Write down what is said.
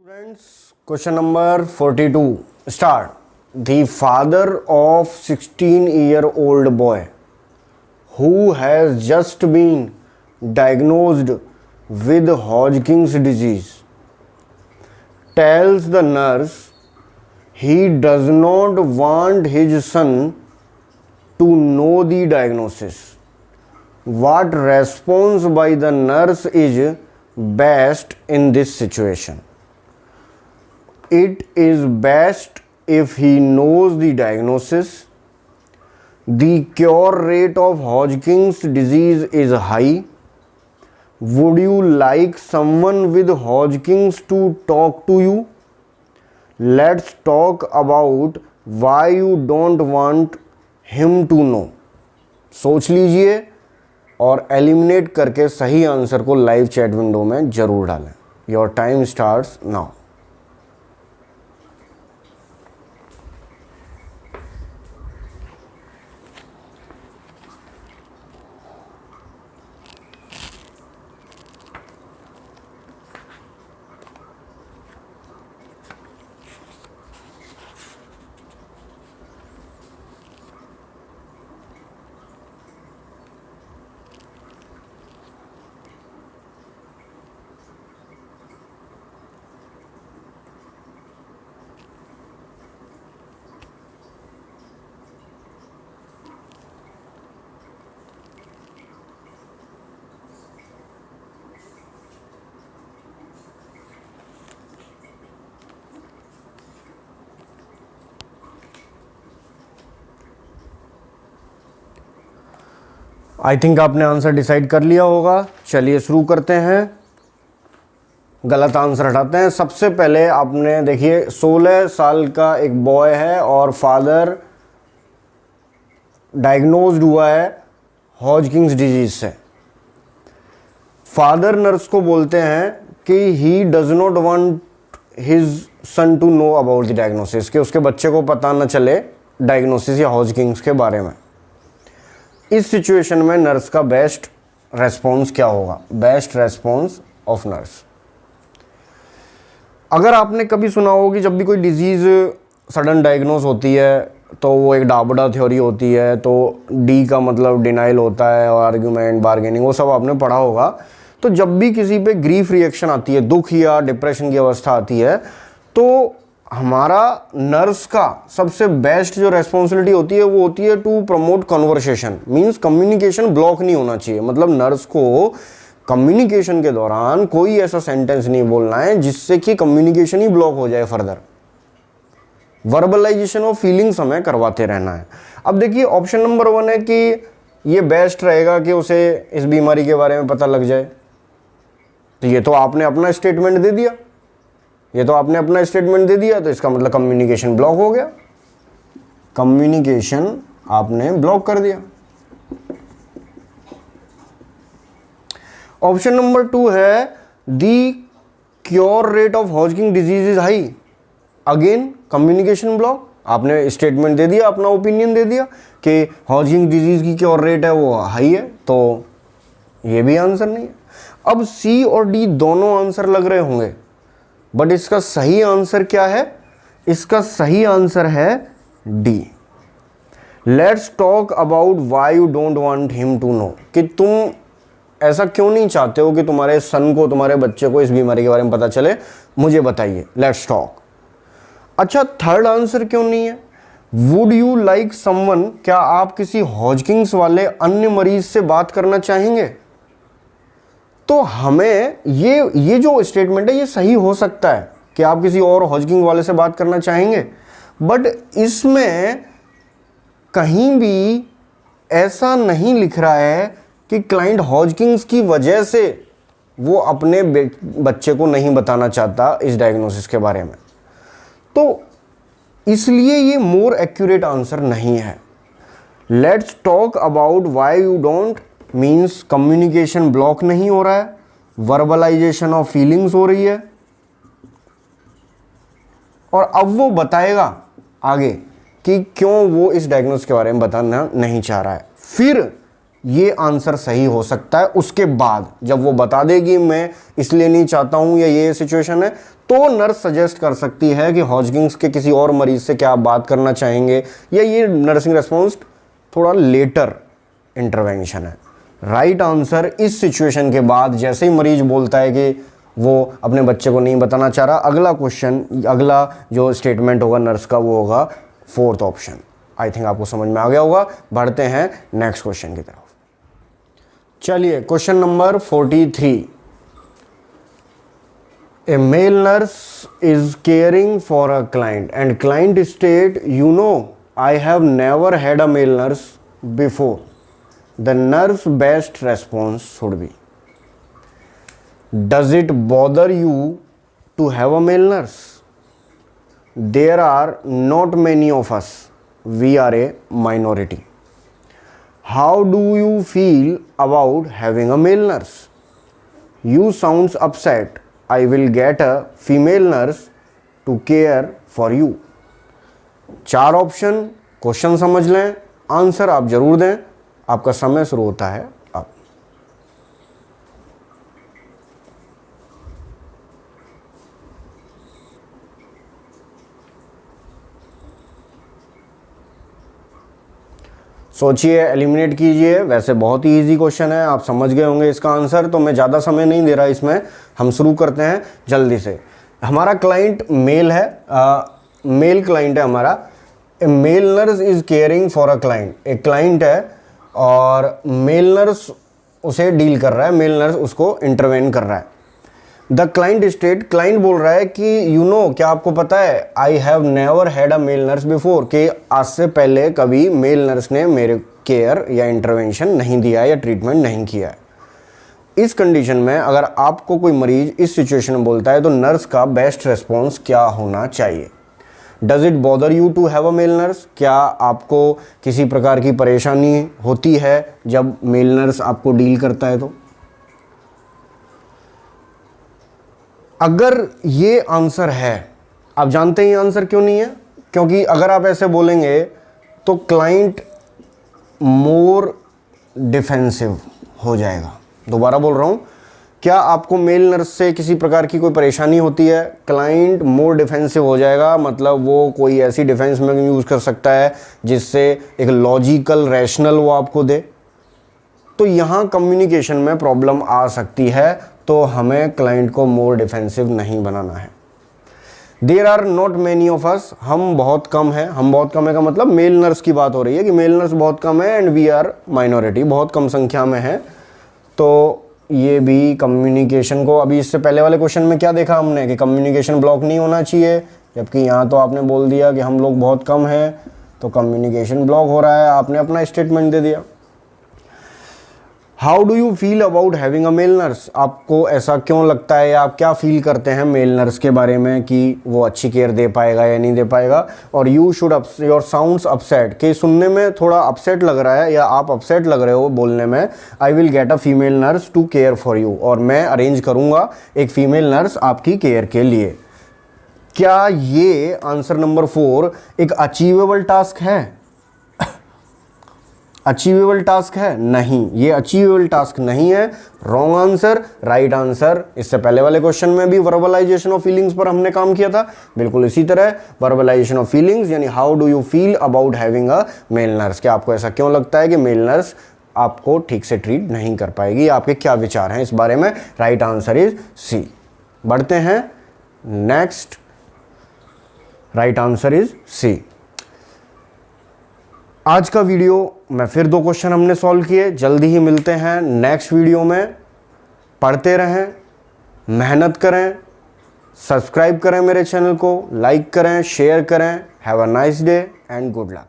Students, question number 42. Start. The father of 16-year-old boy who has just been diagnosed with Hodgkin's disease tells the nurse he does not want his son to know the diagnosis. What response by the nurse is best in this situation? It is best if he knows the diagnosis. The cure rate of Hodgkin's disease is high. Would you like someone with Hodgkin's to talk to you? Let's talk about why you don't want him to know. सोच लीजिए और eliminate करके सही answer को live chat window में जरूर डालें. Your time starts now. I think आपने आंसर डिसाइड कर लिया होगा. चलिए शुरू करते हैं. गलत आंसर हटाते हैं. सबसे पहले आपने देखिए 16 साल का एक बॉय है और फादर डायग्नोज्ड हुआ है हॉजकिंस डिजीज से. फादर नर्स को बोलते हैं कि he does not want his son to know about the diagnosis, कि उसके बच्चे को पता न चले डायग्नोसिस या हॉजकिंस के बारे में. इस सिचुएशन में नर्स का बेस्ट रेस्पॉन्स क्या होगा? Best response of nurse. अगर आपने कभी सुना हो कि जब भी कोई डिजीज़ सडन डायग्नोज होती है तो वो एक डाबडा थ्योरी होती है, तो डी का मतलब डिनाइल होता है और आर्ग्यूमेंट, बार्गेनिंग, वो सब आपने पढ़ा होगा. तो जब भी किसी पे ग्रीफ रिएक्शन आती है, दुख या डिप्रेशन की अवस्था आती है, तो हमारा नर्स का सबसे बेस्ट जो रेस्पॉन्सिबिलिटी होती है वो होती है to promote conversation. Means communication block नहीं होना चाहिए. मतलब नर्स को कम्युनिकेशन के दौरान कोई ऐसा सेंटेंस नहीं बोलना है जिससे कि कम्युनिकेशन ही ब्लॉक हो जाए. फर्दर वर्बलाइजेशन ऑफ फीलिंग्स हमें करवाते रहना है. अब देखिए ऑप्शन नंबर 1 है कि ये बेस्ट रहेगा कि उसे इस बीमारी के बारे में पता लग जाए. तो ये तो आपने अपना स्टेटमेंट दे दिया. तो इसका मतलब कम्युनिकेशन ब्लॉक हो गया. कम्युनिकेशन आपने ब्लॉक कर दिया. ऑप्शन नंबर 2 है the cure rate of Hodgkin's disease is high. Again communication block. आपने स्टेटमेंट दे दिया, अपना ओपिनियन दे दिया कि हॉजकिंस डिजीज की क्योर रेट है वो हाई है, तो ये भी आंसर नहीं है. अब सी और डी दोनों आंसर लग रहे होंगे, बट इसका सही आंसर क्या है? इसका सही आंसर है D. Let's talk about why you don't want him to know. कि तुम ऐसा क्यों नहीं चाहते हो कि तुम्हारे सन को, तुम्हारे बच्चे को इस बीमारी के बारे में पता चले, मुझे बताइए. Let's talk. अच्छा, थर्ड आंसर क्यों नहीं है? Would you like someone. क्या आप किसी हॉजकिंस वाले अन्य मरीज से बात करना चाहेंगे? तो हमें ये जो स्टेटमेंट है ये सही हो सकता है कि आप किसी और हॉजकिंस वाले से बात करना चाहेंगे, बट इसमें कहीं भी ऐसा नहीं लिख रहा है कि क्लाइंट हॉजकिंस की वजह से वो अपने बच्चे को नहीं बताना चाहता इस डायग्नोसिस के बारे में. तो इसलिए ये मोर एक्यूरेट आंसर नहीं है. Let's talk about why you don't means communication block नहीं हो रहा है, वर्बलाइजेशन ऑफ फीलिंग्स हो रही है, और अब वो बताएगा आगे कि क्यों वो इस डायग्नोसिस के बारे में बताना नहीं चाह रहा है. फिर ये आंसर सही हो सकता है। उसके बाद जब वो बता देगी मैं इसलिए नहीं चाहता हूं या ये सिचुएशन है, तो नर्स सजेस्ट कर सकती है कि हॉजकिंस के किसी और मरीज से क्या आप बात करना चाहेंगे, या ये नर्सिंग रेस्पॉन्स थोड़ा लेटर इंटरवेंशन है। राइट आंसर इस सिचुएशन के बाद जैसे ही मरीज बोलता है कि वो अपने बच्चे को नहीं बताना चाह रहा, अगला क्वेश्चन, अगला जो स्टेटमेंट होगा नर्स का वो होगा फोर्थ ऑप्शन। आई थिंक आपको समझ में आ गया होगा। बढ़ते हैं नेक्स्ट क्वेश्चन की तरफ। चलिए question number 43। A male nurse is caring for a client and client state, you know, I have never had a male nurse before. The nurse best response should be, does it bother you to have a male nurse? There are not many of us. We are a minority. How do you feel about having a male nurse? You sounds upset. I will get a female nurse to care for you. 4 option, question समझ लें, answer आप जरूर दें। आपका समय शुरू होता है अब। सोचिए, एलिमिनेट कीजिए। वैसे बहुत ही इजी क्वेश्चन है, आप समझ गए होंगे इसका आंसर, तो मैं ज़्यादा समय नहीं दे रहा इसमें, हम शुरू करते हैं जल्दी से। हमारा क्लाइंट मेल है, मेल क्लाइंट है हमारा। A male nurse is caring for a client. एक क्लाइंट है और मेल नर्स उसे डील कर रहा है, मेल नर्स उसको इंटरवेन कर रहा है। द क्लाइंट स्टेट, क्लाइंट बोल रहा है कि यू नो, क्या आपको पता है, I have never had a male nurse before, कि आज से पहले कभी मेल नर्स ने मेरे केयर या इंटरवेंशन नहीं दिया या ट्रीटमेंट नहीं किया है। इस कंडीशन में अगर आपको कोई मरीज इस सिचुएशन में बोलता है तो नर्स का बेस्ट रेस्पॉन्स क्या होना चाहिए? Does it bother you to have a male nurse? क्या आपको किसी प्रकार की परेशानी होती है जब मेल नर्स आपको डील करता है? तो अगर ये आंसर है, आप जानते हैं ये आंसर क्यों नहीं है? क्योंकि अगर आप ऐसे बोलेंगे तो क्लाइंट मोर डिफेंसिव हो जाएगा। दोबारा बोल रहा हूँ, क्या आपको मेल नर्स से किसी प्रकार की कोई परेशानी होती है? क्लाइंट मोर डिफेंसिव हो जाएगा, मतलब वो कोई ऐसी डिफेंस में यूज़ कर सकता है जिससे एक लॉजिकल रैशनल वो आपको दे। तो यहाँ कम्युनिकेशन में प्रॉब्लम आ सकती है, तो हमें क्लाइंट को मोर डिफेंसिव नहीं बनाना है। There are not many of us, हम बहुत कम हैं। हम बहुत कम है का मतलब मेल नर्स की बात हो रही है कि मेल नर्स बहुत कम है, एंड वी आर माइनॉरिटी, बहुत कम संख्या में है। तो ये भी कम्युनिकेशन को, अभी इससे पहले वाले क्वेश्चन में क्या देखा हमने कि कम्युनिकेशन ब्लॉक नहीं होना चाहिए, जबकि यहाँ तो आपने बोल दिया कि हम लोग बहुत कम हैं, तो कम्युनिकेशन ब्लॉक हो रहा है, आपने अपना स्टेटमेंट दे दिया। How do you feel about having a male nurse? आपको ऐसा क्यों लगता है, या आप क्या फील करते हैं मेल नर्स के बारे में कि वो अच्छी केयर दे पाएगा या नहीं दे पाएगा? और you should, your sounds upset, कि सुनने में थोड़ा अपसेट लग रहा है या आप अपसेट लग रहे हो बोलने में। I will get a female nurse to care for you, और मैं अरेंज करूँगा एक फीमेल नर्स आपकी केयर के लिए। क्या ये आंसर नंबर 4 एक अचीवेबल टास्क है? अचीवेबल टास्क है? नहीं, ये अचीवेबल टास्क नहीं है। Wrong answer. राइट आंसर, इससे पहले वाले क्वेश्चन में भी वर्बलाइजेशन ऑफ फीलिंग्स पर हमने काम किया था, बिल्कुल इसी तरह वर्बलाइजेशन ऑफ फीलिंग्स, यानी how do you feel about having a male nurse, क्या आपको ऐसा क्यों लगता है कि मेल नर्स आपको ठीक से ट्रीट नहीं कर पाएगी, आपके क्या विचार हैं इस बारे में? Right answer is C. बढ़ते हैं next. Right answer is C. आज का वीडियो में फिर 2 क्वेश्चन हमने सॉल्व किए। जल्दी ही मिलते हैं नेक्स्ट वीडियो में। पढ़ते रहें, मेहनत करें, सब्सक्राइब करें मेरे चैनल को, लाइक करें, शेयर करें। Have a nice day and good luck.